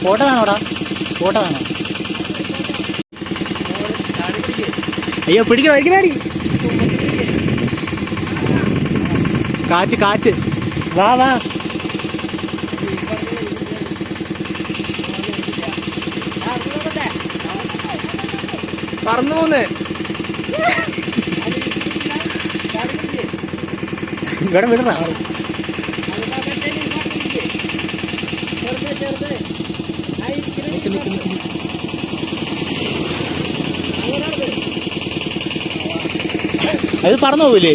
Photo വേണോടാ? Photo വേണോ? അയ്യോ പിടിക്കണോ? ഇരിക്കണാടി. കാറ്റ് കാറ്റ്. വാ വാ. പറന്നു പോന്നേ. ഇവിടെ വിടണ. അത് പറന്നു പോവില്ലേ?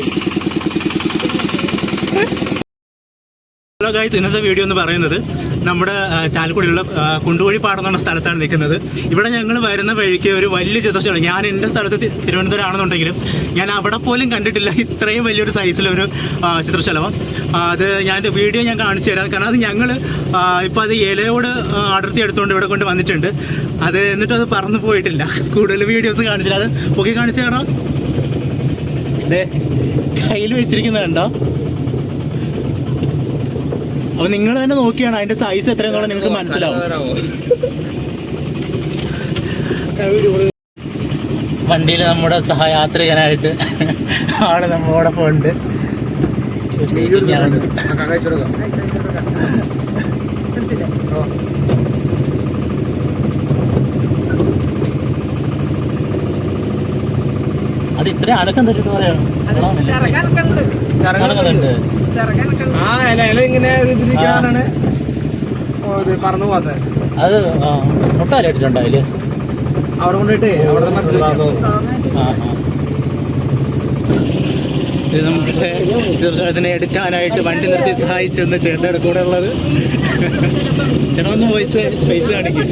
ഹലോ ഗൈസ്, ഇന്നത്തെ വീഡിയോ എന്ന് പറയുന്നത് നമ്മുടെ ചാലക്കുടിയിലുള്ള കുണ്ടുകുഴി പാടം എന്ന് പറഞ്ഞ സ്ഥലത്താണ് നിൽക്കുന്നത്. ഇവിടെ ഞങ്ങൾ വരുന്ന വഴിക്ക് ഒരു വലിയ ചിത്രശലം, ഞാൻ എൻ്റെ സ്ഥലത്ത് തിരുവനന്തപുരം ആണെന്നുണ്ടെങ്കിലും ഞാൻ അവിടെ പോലും കണ്ടിട്ടില്ല ഇത്രയും വലിയൊരു സൈസിലൊരു ചിത്രശലഭം. അത് ഞാൻ വീഡിയോ ഞാൻ കാണിച്ചു തരാം. കാരണം അത് ഞങ്ങൾ ഇപ്പോൾ അത് ഇലയോട് അടർത്തി എടുത്തുകൊണ്ട് ഇവിടെ കൊണ്ട് വന്നിട്ടുണ്ട്. അത് എന്നിട്ടും അത് പറന്നു പോയിട്ടില്ല. കൂടുതൽ വീഡിയോസ് കാണിച്ചില്ല. അത് പൊക്കി കാണിച്ചു തരാം. ഇതേ കയ്യിൽ വെച്ചിരിക്കുന്നത് കണ്ടോ? അപ്പോൾ നിങ്ങൾ തന്നെ നോക്കിയാണ് അതിൻ്റെ സൈസ് എത്രയെന്നുള്ള നിങ്ങൾക്ക് മനസ്സിലാവും. വണ്ടിയിൽ നമ്മുടെ സഹയാത്രികനായിട്ട് ആള് നമ്മളോടൊപ്പം ഉണ്ട്. അത് ഇത്ര അനക്കം തട്ടിട്ട് പറയണം. പറന്നു പോകാത്ത അത് മുട്ടാലിട്ടുണ്ടോ അതില്? അവിടെ കൊണ്ടിട്ട് നമ്മുടെ തീർച്ചയായിട്ടും എടുക്കാനായിട്ട് വണ്ടി നിർത്തി സഹായിച്ചെന്ന് ചേട്ടയുടെ കൂടെ ഉള്ളത്. ചേട്ടാ ഒന്ന് പൈസ കാണിക്കും.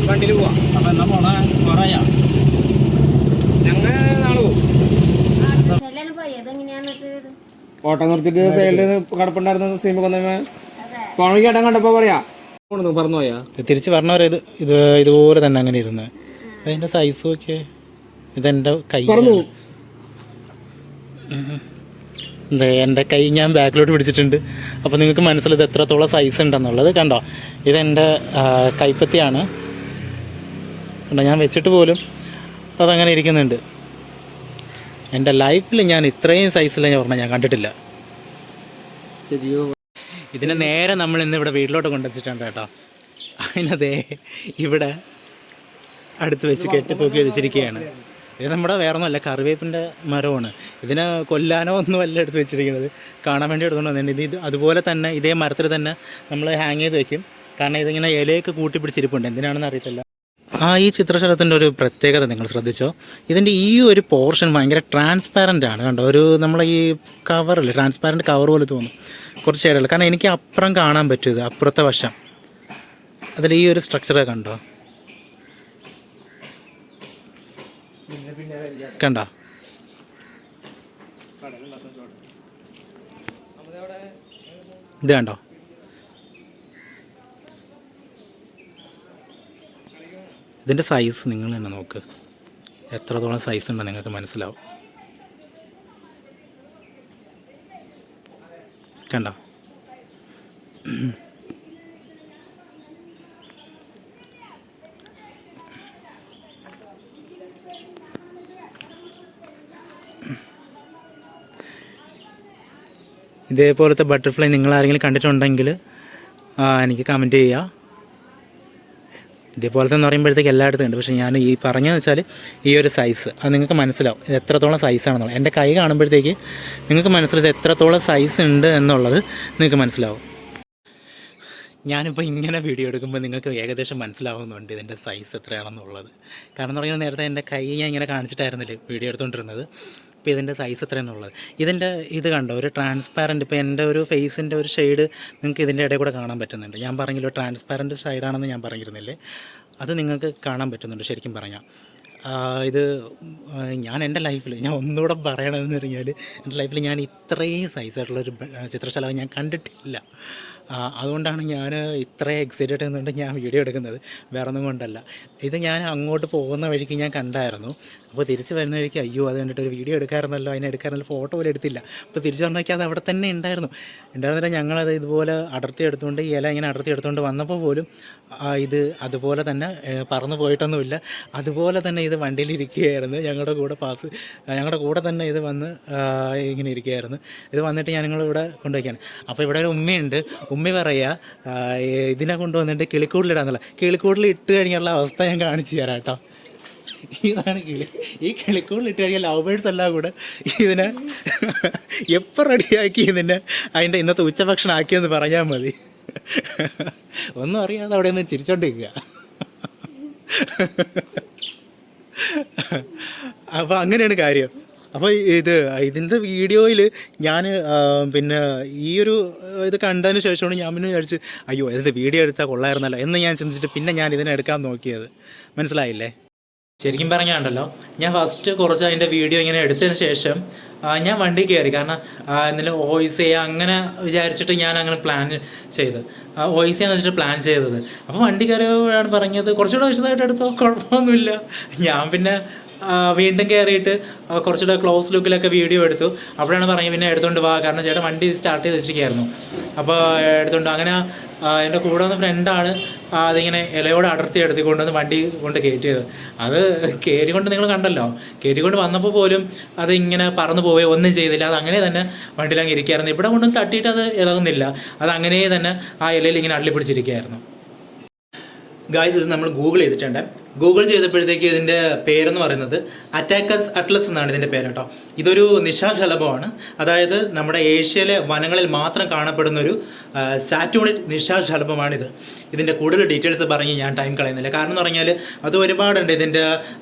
വണ്ടിയിൽ പോവാം. അപ്പൊ എന്നാ പോണ പറയാ. ഞങ്ങൾ നാളെ പോകും. ഓട്ടം നിർത്തിട്ട് സൈഡിൽ കിടപ്പുണ്ടായിരുന്ന സീമ കൊന്നമ്മ കോണി ചേട്ടൻ കണ്ടപ്പോ പറയാ പറഞ്ഞു പോയാ. തിരിച്ച് പറഞ്ഞവരെ ഇതുപോലെ തന്നെ അങ്ങനെ ഇരുന്ന് അതിന്റെ സൈസും ഒക്കെ ഇതെന്റെ കൈ. എൻ്റെ കൈ ഞാൻ ബാക്കിലോട്ട് പിടിച്ചിട്ടുണ്ട്. അപ്പോൾ നിങ്ങൾക്ക് മനസ്സിലായത് എത്രത്തോളം സൈസ് ഉണ്ടെന്നുള്ളത്. കണ്ടോ, ഇതെൻ്റെ കൈപ്പത്തിയാണ്. കണ്ടോ, ഞാൻ വെച്ചിട്ട് പോലും അതങ്ങനെ ഇരിക്കുന്നുണ്ട്. എൻ്റെ ലൈഫിൽ ഞാൻ ഇത്രയും സൈസിൽ ഞാൻ കണ്ടിട്ടില്ല. ഇതിനെ നേരെ നമ്മൾ ഇന്ന് ഇവിടെ വീട്ടിലോട്ട് കൊണ്ടെത്തിച്ചിട്ടുണ്ട് കേട്ടോ. അതിനതേ ഇവിടെ അടുത്ത് വെച്ച് കെട്ടി തൂക്കി വെച്ചിരിക്കുകയാണ്. ഇത് നമ്മുടെ വേറെ ഒന്നുമല്ല, കറിവേപ്പിൻ്റെ മരമാണ്. ഇതിനെ കൊല്ലാനോ ഒന്നും അല്ല എടുത്ത് വെച്ചിരിക്കുന്നത്, കാണാൻ വേണ്ടി എടുത്തുകൊണ്ട് വന്നിട്ടുണ്ട്. ഇത് അതുപോലെ തന്നെ ഇതേ മരത്തിൽ തന്നെ നമ്മൾ ഹാങ് ചെയ്ത് വെക്കും. കാരണം ഇതിങ്ങനെ ഇലയൊക്കെ കൂട്ടിപ്പിടിച്ചിരിപ്പുണ്ട്, എന്തിനാണെന്ന് അറിയത്തില്ല. ഈ ചിത്രശലഭത്തിൻ്റെ ഒരു പ്രത്യേകത നിങ്ങൾ ശ്രദ്ധിച്ചോ? ഇതിൻ്റെ ഈ ഒരു പോർഷൻ ഭയങ്കര ട്രാൻസ്പാരൻ്റ് ആണ്. കണ്ടോ, ഒരു നമ്മളെ ഈ കവറില്ല, ട്രാൻസ്പാരൻ്റ് കവർ പോലെ തോന്നും കുറച്ച് ഷെയ്ഡുകൾ. കാരണം എനിക്ക് അപ്പുറം കാണാൻ പറ്റും, ഇത് അപ്പുറത്തെ വശം. അതിൽ ഈ ഒരു സ്ട്രക്ചർ കണ്ടോ, കണ്ടോ? ഇത് കണ്ടോ? ഇതിൻ്റെ സൈസ് നിങ്ങൾ തന്നെ നോക്ക്, എത്രത്തോളം സൈസ് ഉണ്ടെന്ന് നിങ്ങൾക്ക് മനസ്സിലാവും. കണ്ടോ? ഇതേപോലത്തെ ബട്ടർഫ്ലൈ നിങ്ങളാരെങ്കിലും കണ്ടിട്ടുണ്ടെങ്കിൽ എനിക്ക് കമൻറ്റ് ചെയ്യുക. ഇതേപോലത്തെ എന്ന് പറയുമ്പോഴത്തേക്ക് എല്ലായിടത്തും ഉണ്ട്. പക്ഷേ ഞാൻ ഈ പറഞ്ഞതെന്ന് വെച്ചാൽ ഈ ഒരു സൈസ് അത് നിങ്ങൾക്ക് മനസ്സിലാവും, ഇത് എത്രത്തോളം സൈസാണെന്നുള്ളത്. എൻ്റെ കൈ കാണുമ്പോഴത്തേക്ക് നിങ്ങൾക്ക് മനസ്സിലാവും എത്രത്തോളം സൈസ് ഉണ്ട് എന്നുള്ളത് നിങ്ങൾക്ക് മനസ്സിലാവും. ഞാനിപ്പോൾ ഇങ്ങനെ വീഡിയോ എടുക്കുമ്പോൾ നിങ്ങൾക്ക് ഏകദേശം മനസ്സിലാവുന്നുണ്ട് ഇതിൻ്റെ സൈസ് എത്രയാണെന്നുള്ളത്. കാരണം എന്ന് പറയുന്നത് നേരത്തെ എൻ്റെ കൈ ഞാൻ ഇങ്ങനെ കാണിച്ചിട്ടായിരുന്നില്ലേ വീഡിയോ എടുത്തുകൊണ്ടിരുന്നത്. അപ്പോൾ ഇതിൻ്റെ സൈസ് എത്രയെന്നുള്ളത്. ഇതിൻ്റെ ഇത് കണ്ടോ, ഒരു ട്രാൻസ്പാരൻറ്റ്, ഇപ്പോൾ എൻ്റെ ഒരു ഫേസിൻ്റെ ഒരു ഷെയ്ഡ് നിങ്ങൾക്ക് ഇതിൻ്റെ ഇടയിൽ കൂടെ കാണാൻ പറ്റുന്നുണ്ട്. ഞാൻ പറഞ്ഞല്ലോ ട്രാൻസ്പാരൻറ്റ് ഷെയ്ഡാണെന്ന് ഞാൻ പറഞ്ഞിരുന്നില്ലേ, അത് നിങ്ങൾക്ക് കാണാൻ പറ്റുന്നുണ്ട് ശരിക്കും പറഞ്ഞാൽ. ഇത് ഞാൻ എൻ്റെ ലൈഫിൽ ഞാൻ ഒന്നുകൂടെ പറയണമെന്ന് പറഞ്ഞാൽ എൻ്റെ ലൈഫിൽ ഞാൻ ഇത്രയും സൈസായിട്ടുള്ളൊരു ചിത്രശലഭം ഞാൻ കണ്ടിട്ടില്ല. അതുകൊണ്ടാണ് ഞാൻ ഇത്രയും എക്സൈറ്റഡ് എന്നുകൊണ്ട് ഞാൻ വീഡിയോ എടുക്കുന്നത്, വേറെ ഒന്നും കൊണ്ടല്ല. ഇത് ഞാൻ അങ്ങോട്ട് പോകുന്ന വഴിക്ക് ഞാൻ കണ്ടായിരുന്നു. അപ്പോൾ തിരിച്ച് വരുന്ന വഴിക്ക് അയ്യോ അത് കണ്ടിട്ട് ഒരു വീഡിയോ എടുക്കാറുണ്ടല്ലോ, അതിനെ എടുക്കാറുണ്ടല്ലോ, ഫോട്ടോ പോലും എടുത്തില്ല. അപ്പോൾ തിരിച്ച് വന്നേക്ക് അത് അവിടെ തന്നെ ഉണ്ടായിരുന്നില്ല. ഞങ്ങളത് ഇതുപോലെ അടർത്തി എടുത്തുകൊണ്ട് ഈ ഇല ഇങ്ങനെ അടർത്തി എടുത്തുകൊണ്ട് വന്നപ്പോൾ പോലും ഇത് അതുപോലെ തന്നെ പറന്ന് പോയിട്ടൊന്നുമില്ല. അതുപോലെ തന്നെ ഇത് വണ്ടിയിലിരിക്കുകയായിരുന്നു. ഞങ്ങളുടെ കൂടെ തന്നെ ഇത് വന്ന് ഇങ്ങനെ ഇരിക്കുകയായിരുന്നു. ഇത് വന്നിട്ട് ഞങ്ങളിവിടെ കൊണ്ടുവയ്ക്കുകയാണ്. അപ്പോൾ ഇവിടെ ഒരു ഉമ്മയുണ്ട്. ഉമ്മ പറയുക ഇതിനെ കൊണ്ടുവന്നിട്ട് കിളിക്കൂടിലിടാന്നുള്ള. കിളിക്കൂടിൽ ഇട്ട് കഴിഞ്ഞുള്ള അവസ്ഥ ഞാൻ കാണിച്ചു തരാം കേട്ടോ. ഇതാണ് ഈ കിളിക്കൂടിലിട്ട് കഴിഞ്ഞാൽ ലവ് ബേർഡ്സ് എല്ലാം കൂടെ ഇതിനെ എപ്പോൾ റെഡിയാക്കി അതിൻ്റെ ഇന്നത്തെ ഉച്ചഭക്ഷണം ആക്കിയെന്ന് പറഞ്ഞാൽ മതി. ഒന്നും അറിയാതെ അവിടെ നിന്ന് ചിരിച്ചോണ്ടിരിക്കുക. അപ്പോൾ അങ്ങനെയാണ് കാര്യം. അപ്പോൾ ഇതിൻ്റെ വീഡിയോയിൽ ഞാൻ പിന്നെ ഈ ഒരു ഇത് കണ്ടതിന് ശേഷമാണ് ഞാൻ പിന്നെ വിചാരിച്ച് അയ്യോ ഇത് വീഡിയോ എടുത്താൽ കൊള്ളായിരുന്നല്ലോ എന്ന് ഞാൻ ചിന്തിച്ചിട്ട് പിന്നെ ഞാൻ ഇതിനെ എടുക്കാൻ നോക്കിയത്. മനസ്സിലായില്ലേ? ശരിക്കും പറഞ്ഞാണ്ടല്ലോ ഞാൻ ഫസ്റ്റ് കുറച്ച് അതിൻ്റെ വീഡിയോ ഇങ്ങനെ എടുത്തതിന് ശേഷം ഞാൻ വണ്ടി കയറി. കാരണം എന്തെങ്കിലും വോയിസ് ചെയ്യുക അങ്ങനെ വിചാരിച്ചിട്ട് ഞാൻ അങ്ങനെ പ്ലാൻ ചെയ്ത് വോയിസ് ചെയ്യാന്ന് വെച്ചിട്ട് പ്ലാൻ ചെയ്തത്. അപ്പോൾ വണ്ടി കയറിയാണ് പറഞ്ഞത് കുറച്ചുകൂടെ വിശദമായിട്ട് എടുത്തോ, കുഴപ്പമൊന്നുമില്ല. ഞാൻ പിന്നെ വീണ്ടും കയറിയിട്ട് കുറച്ചുകൂടെ ക്ലോസ് ലുക്കിലൊക്കെ വീഡിയോ എടുത്തു. അപ്പോഴാണ് പറഞ്ഞത് പിന്നെ എടുത്തുകൊണ്ട് വാ, കാരണം ചേട്ടൻ വണ്ടി സ്റ്റാർട്ട് ചെയ്ത് വെച്ചിരിക്കുകയായിരുന്നു. അപ്പോൾ എടുത്തുകൊണ്ട് അങ്ങനെ എൻ്റെ കൂടെ വന്ന ഫ്രണ്ടാണ് അതിങ്ങനെ ഇലയോട് അടർത്തി എടുത്തിക്കൊണ്ടുവന്ന് വണ്ടി കൊണ്ട് കയറ്റിയത്. അത് കയറിക്കൊണ്ട് നിങ്ങൾ കണ്ടല്ലോ, കയറ്റിക്കൊണ്ട് വന്നപ്പോൾ പോലും അത് ഇങ്ങനെ പറന്നു പോവുകയോ ഒന്നും ചെയ്തില്ല. അത് അങ്ങനെ തന്നെ വണ്ടിയിലങ്ങ് ഇരിക്കുകയായിരുന്നു. ഇവിടെ കൊണ്ടും തട്ടിയിട്ട് അത് ഇളകുന്നില്ല, അത് അങ്ങനെ തന്നെ ആ ഇലയിൽ ഇങ്ങനെ അള്ളിപ്പിടിച്ചിരിക്കുകയായിരുന്നു. ഗായ്സ്, ഇത് നമ്മൾ ഗൂഗിൾ ചെയ്തിട്ടുണ്ട്. ഗൂഗിൾ ചെയ്തപ്പോഴത്തേക്ക് ഇതിൻ്റെ പേരെന്ന് പറയുന്നത് അറ്റാക്കസ് അറ്റ്ലസ് എന്നാണ് ഇതിൻ്റെ പേര് കേട്ടോ. ഇതൊരു നിശാശലഭമാണ്. അതായത് നമ്മുടെ ഏഷ്യയിലെ വനങ്ങളിൽ മാത്രം കാണപ്പെടുന്ന ഒരു സാറ്റൂണിഡ് നിശാശലഭമാണിത്. ഇതിൻ്റെ കൂടുതൽ ഡീറ്റെയിൽസ് പറഞ്ഞ് ഞാൻ ടൈം കളയുന്നില്ല. കാരണം എന്ന് പറഞ്ഞാൽ അത് ഒരുപാടുണ്ട് ഇതിൻ്റെ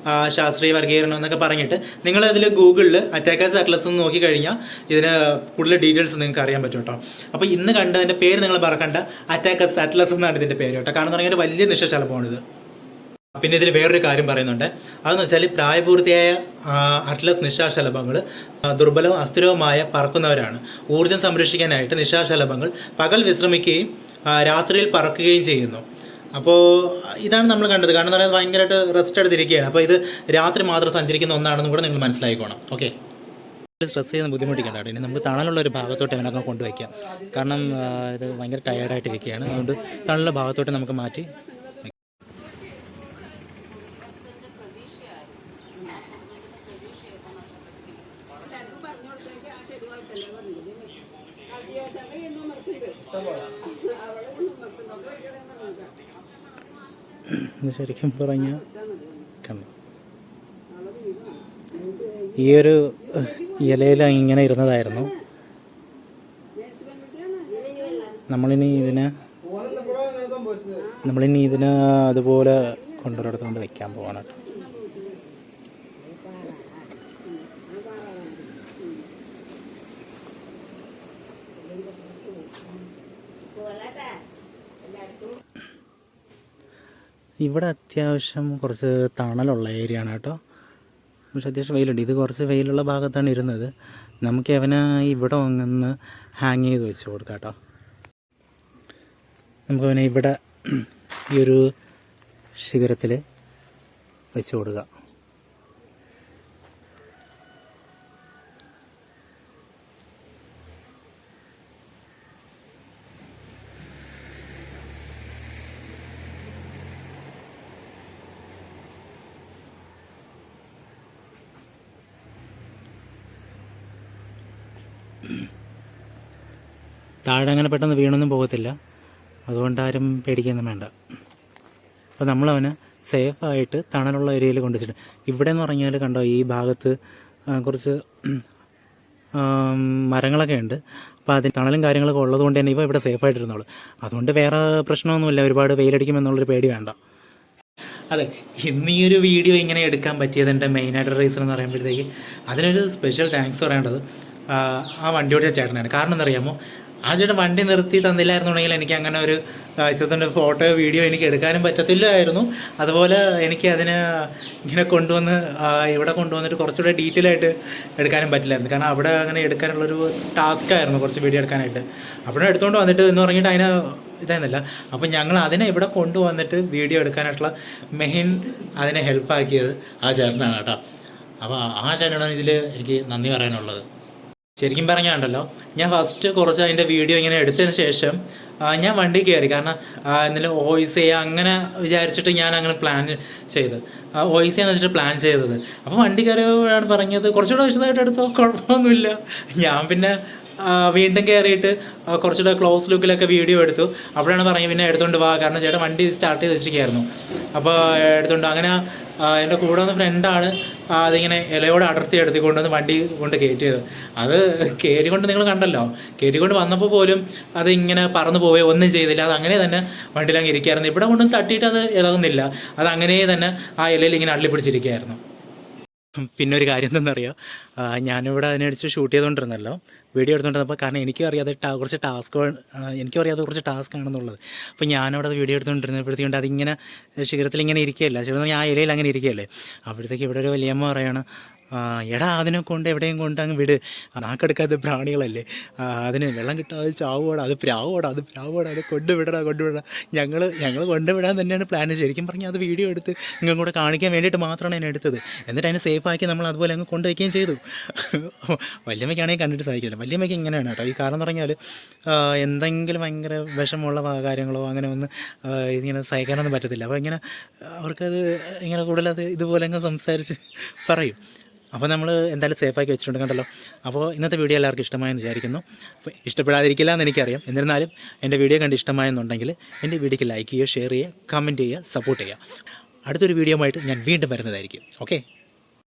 ശാസ്ത്രീയ വർഗീകരണം എന്നൊക്കെ പറഞ്ഞിട്ട്. നിങ്ങളതിൽ ഗൂഗിളിൽ അറ്റാക്കസ് അറ്റ്ലസ് എന്ന് നോക്കിക്കഴിഞ്ഞാൽ ഇതിന് കൂടുതൽ ഡീറ്റെയിൽസ് നിങ്ങൾക്ക് അറിയാൻ പറ്റും കേട്ടോ. അപ്പോൾ ഇന്ന് കണ്ടതിൻ്റെ പേര് നിങ്ങൾ മറക്കണ്ട, അറ്റാക്കസ് അറ്റ്ലസ് എന്നാണ് ഇതിൻ്റെ പേര് കേട്ടോ. കാരണം എന്ന് പറഞ്ഞാൽ വലിയ നിശാശലഭമാണിത്. പിന്നെ ഇതിൽ വേറൊരു കാര്യം പറയുന്നുണ്ട്. അതെന്ന് വെച്ചാൽ പ്രായപൂർത്തിയായ അറ്റ്ലസ് നിശാശലഭങ്ങൾ ദുർബലവും അസ്ഥിരവുമായ പറക്കുന്നവരാണ്. ഊർജ്ജം സംരക്ഷിക്കാനായിട്ട് നിശാശലഭങ്ങൾ പകൽ വിശ്രമിക്കുകയും രാത്രിയിൽ പറക്കുകയും ചെയ്യുന്നു. അപ്പോൾ ഇതാണ് നമ്മൾ കണ്ടത്. കാരണം എന്ന് പറയുന്നത് ഭയങ്കരമായിട്ട് റെസ്റ്റ് എടുത്തിരിക്കുകയാണ്. അപ്പോൾ ഇത് രാത്രി മാത്രം സഞ്ചരിക്കുന്ന ഒന്നാണെന്നും കൂടെ നിങ്ങൾ മനസ്സിലാക്കിക്കോണം. ഓക്കെ, സ്ട്രെസ് ചെയ്യുന്ന ബുദ്ധിമുട്ടിക്കേണ്ട കേട്ടോ. ഇനി നമുക്ക് തണലുള്ള ഒരു ഭാഗത്തോട്ട് ഇവനൊക്കെ കൊണ്ടുവയ്ക്കാം. കാരണം ഇത് ഭയങ്കര ടയേർഡായിട്ടിരിക്കുകയാണ്. അതുകൊണ്ട് തണലുള്ള ഭാഗത്തോട്ട് നമുക്ക് മാറ്റി. ശരിക്കും പറഞ്ഞാൽ കണ്ടു ഈ ഒരു ഇലയിൽ ഇങ്ങനെ ഇരുന്നതായിരുന്നു. നമ്മളിനി ഇതിനെ അതുപോലെ കൊണ്ടുവരടുത്തുകൊണ്ട് വയ്ക്കാൻ പോവാണ് കേട്ടോ. ഇവിടെ അത്യാവശ്യം കുറച്ച് തണലുള്ള ഏരിയ ആണ് കേട്ടോ. പക്ഷെ അത്യാവശ്യം വെയിലുണ്ട്. ഇത് കുറച്ച് വെയിലുള്ള ഭാഗത്താണ് ഇരുന്നത്. നമുക്ക് അവനെ ഇവിടെ ഒന്ന് ഹാങ് ചെയ്ത് വെച്ച് കൊടുക്കാം കേട്ടോ. നമുക്കവനെ ഇവിടെ ഈ ഒരു ശിഖരത്തിൽ വെച്ച് കൊടുക്കാം. താഴെ അങ്ങനെ പെട്ടെന്ന് വീണൊന്നും പോകത്തില്ല, അതുകൊണ്ട് ആരും പേടിക്കൊന്നും വേണ്ട. അപ്പോൾ നമ്മളവന് സേഫായിട്ട് തണലുള്ള ഏരിയയിൽ കൊണ്ടുവച്ചിട്ട് ഇവിടെ എന്ന് പറഞ്ഞാൽ കണ്ടോ ഈ ഭാഗത്ത് കുറച്ച് മരങ്ങളൊക്കെ ഉണ്ട്. അപ്പോൾ അതിന് തണലും കാര്യങ്ങളൊക്കെ ഉള്ളത് കൊണ്ട് തന്നെ ഇവിടെ സേഫായിട്ടിരുന്നോളൂ. അതുകൊണ്ട് വേറെ പ്രശ്നമൊന്നുമില്ല, ഒരുപാട് വെയിലടിക്കുമെന്നുള്ളൊരു പേടി വേണ്ട. അതെ, ഇന്ന് ഈ ഒരു വീഡിയോ ഇങ്ങനെ എടുക്കാൻ പറ്റിയതിൻ്റെ മെയിനായിട്ട് റീസൺ എന്ന് പറയുമ്പോഴത്തേക്ക് അതിനൊരു സ്പെഷ്യൽ താങ്ക്സ് പറയേണ്ടത് ആ വണ്ടി ഓടിച്ച ചേട്ടനാണ്. കാരണം എന്നറിയാമോ, ആ ചേട്ടൻ വണ്ടി നിർത്തി തന്നില്ലായിരുന്നുണ്ടെങ്കിൽ എനിക്ക് അങ്ങനെ ഒരു ഇച്ചത്തിൻ്റെ ഫോട്ടോ വീഡിയോ എനിക്ക് എടുക്കാനും പറ്റത്തില്ലായിരുന്നു. അതുപോലെ എനിക്ക് അതിന് ഇങ്ങനെ കൊണ്ടുവന്ന് ഇവിടെ കൊണ്ടുവന്നിട്ട് കുറച്ചുകൂടെ ഡീറ്റെയിൽ ആയിട്ട് എടുക്കാനും പറ്റില്ലായിരുന്നു. കാരണം അവിടെ അങ്ങനെ എടുക്കാനുള്ളൊരു ടാസ്ക്കായിരുന്നു കുറച്ച് വീഡിയോ എടുക്കാനായിട്ട്. അവിടെ എടുത്തുകൊണ്ട് വന്നിട്ട് എന്ന് പറഞ്ഞിട്ട് അതിന് ഇതായിരുന്നില്ല. അപ്പം ഞങ്ങൾ അതിനെ ഇവിടെ കൊണ്ടുവന്നിട്ട് വീഡിയോ എടുക്കാനായിട്ടുള്ള മെയിൻ അതിനെ ഹെൽപ്പാക്കിയത് ആ ചേട്ടനാണ് കേട്ടോ. അപ്പോൾ ആ ചേട്ടനാണ് ഇതിൽ എനിക്ക് നന്ദി പറയാനുള്ളത്. ശരിക്കും പറഞ്ഞാണ്ടല്ലോ, ഞാൻ ഫസ്റ്റ് കുറച്ച് അതിൻ്റെ വീഡിയോ ഇങ്ങനെ എടുത്തതിന് ശേഷം ഞാൻ വണ്ടി കയറി. കാരണം എന്തെങ്കിലും വോയിസ് ചെയ്യുക അങ്ങനെ വിചാരിച്ചിട്ട് ഞാൻ അങ്ങനെ പ്ലാൻ ചെയ്ത് വോയിസ് ചെയ്യാന്ന് വെച്ചിട്ട് പ്ലാൻ ചെയ്തത്. അപ്പോൾ വണ്ടി കയറിയാണ് പറഞ്ഞത് കുറച്ചുകൂടെ വിശദമായിട്ട് എടുത്തോ, കുഴപ്പമൊന്നുമില്ല. ഞാൻ പിന്നെ വീണ്ടും കയറിയിട്ട് കുറച്ചുകൂടെ ക്ലോസ് ലുക്കിലൊക്കെ വീഡിയോ എടുത്തു. അപ്പോഴാണ് പറഞ്ഞത് പിന്നെ എടുത്തുകൊണ്ട് വാ, കാരണം ചേട്ടൻ വണ്ടി സ്റ്റാർട്ട് ചെയ്ത് വെച്ചിരിക്കുകയായിരുന്നു. അപ്പോൾ എടുത്തുകൊണ്ട് അങ്ങനെ എൻ്റെ കൂടെ വന്ന ഫ്രണ്ടാണ് അതിങ്ങനെ ഇലയോട് അടർത്തി എടുത്തിക്കൊണ്ടുവന്ന് വണ്ടി കൊണ്ട് കയറ്റിയത്. അത് കയറിക്കൊണ്ട് നിങ്ങൾ കണ്ടല്ലോ, കയറ്റിക്കൊണ്ട് വന്നപ്പോൾ പോലും അത് ഇങ്ങനെ പറന്നു പോവേ ഒന്നും ചെയ്തില്ല. അത് അങ്ങനെ തന്നെ വണ്ടിയിലങ്ങ് ഇരിക്കുകയായിരുന്നു. ഇവിടെ കൊണ്ടും തട്ടിയിട്ട് അത് ഇളകുന്നില്ല, അത് അങ്ങനെ തന്നെ ആ ഇലയിൽ ഇങ്ങനെ അള്ളിപ്പിടിച്ചിരിക്കുകയായിരുന്നു. പിന്നെ ഒരു കാര്യം എന്തെന്നറിയോ, ഞാനിവിടെ അതിനടിച്ച് ഷൂട്ട് ചെയ്തുകൊണ്ടിരുന്നല്ലോ, വീഡിയോ എടുത്തുകൊണ്ടിരുന്നപ്പോൾ. കാരണം എനിക്കും അറിയാതെ കുറച്ച് ടാസ്ക് ആണെന്നുള്ളത്. അപ്പോൾ ഞാനവിടെ വീഡിയോ എടുത്തുകൊണ്ടിരുന്നപ്പോഴത്തേക്കൊണ്ട് അതിങ്ങനെ ശിഖരത്തിലിങ്ങനെ ഇരിക്കുകയല്ല, ശരിക്കും ആ ഇലയിൽ അങ്ങനെ ഇരിക്കുകയല്ലേ. അപ്പോഴത്തേക്ക് ഇവിടെ ഒരു വലിയമ്മ പറയാണ്, എടാ അതിനെ കൊണ്ട് എവിടെയും കൊണ്ട് അങ്ങ് വിട്, നാക്കെടുക്കാത്ത പ്രാണികളല്ലേ, അതിന് വെള്ളം കിട്ടാതെ ചാവോടാ, അത് പ്രാവോടാ, അത് കൊണ്ടുവിടടാ. ഞങ്ങൾ കൊണ്ടുവിടാൻ തന്നെയാണ് പ്ലാൻ. ശരിക്കും പറഞ്ഞാൽ അത് വീഡിയോ എടുത്ത് നിങ്ങൾ കൂടെ കാണിക്കാൻ വേണ്ടിയിട്ട് മാത്രമാണ് ഞാൻ എടുത്തത്. എന്നിട്ട് അതിനെ സേഫാക്കി നമ്മൾ അതുപോലെ അങ്ങ് കൊണ്ടുവയ്ക്കുകയും ചെയ്തു. വല്യമ്മയ്ക്കാണെങ്കിൽ കണ്ടിട്ട് സഹിക്കില്ല. വല്യമ്മയ്ക്ക് ഇങ്ങനെയാണ് കേട്ടോ. ഈ കാരണം എന്ന് പറഞ്ഞാൽ എന്തെങ്കിലും ഭയങ്കര വിഷമമുള്ള കാര്യങ്ങളോ അങ്ങനെ ഒന്ന് ഇതിങ്ങനെ സഹിക്കാനൊന്നും പറ്റത്തില്ല. അപ്പോൾ ഇങ്ങനെ അവർക്കത് ഇങ്ങനെ കൂടുതലത് ഇതുപോലെ അങ്ങ് സംസാരിച്ച് പറയും. അപ്പോൾ നമ്മൾ എന്തായാലും സേഫാക്കി വെച്ചിട്ടുണ്ട് കണ്ടല്ലോ. അപ്പോൾ ഇന്നത്തെ വീഡിയോ എല്ലാവർക്കും ഇഷ്ടമായെന്ന് വിചാരിക്കുന്നു. അപ്പോൾ ഇഷ്ടപ്പെടാതിരിക്കില്ല എന്ന് എനിക്കറിയാം. എന്നിരുന്നാലും എൻ്റെ വീഡിയോ കണ്ട് ഇഷ്ടമായെന്നുണ്ടെങ്കിൽ എൻ്റെ വീഡിയോക്ക് ലൈക്ക് ചെയ്യുക, ഷെയർ ചെയ്യുക, കമൻറ്റ് ചെയ്യുക, സപ്പോർട്ട് ചെയ്യുക. അടുത്തൊരു വീഡിയോ ആയിട്ട് ഞാൻ വീണ്ടും വരുന്നതായിരിക്കും. ഓക്കെ.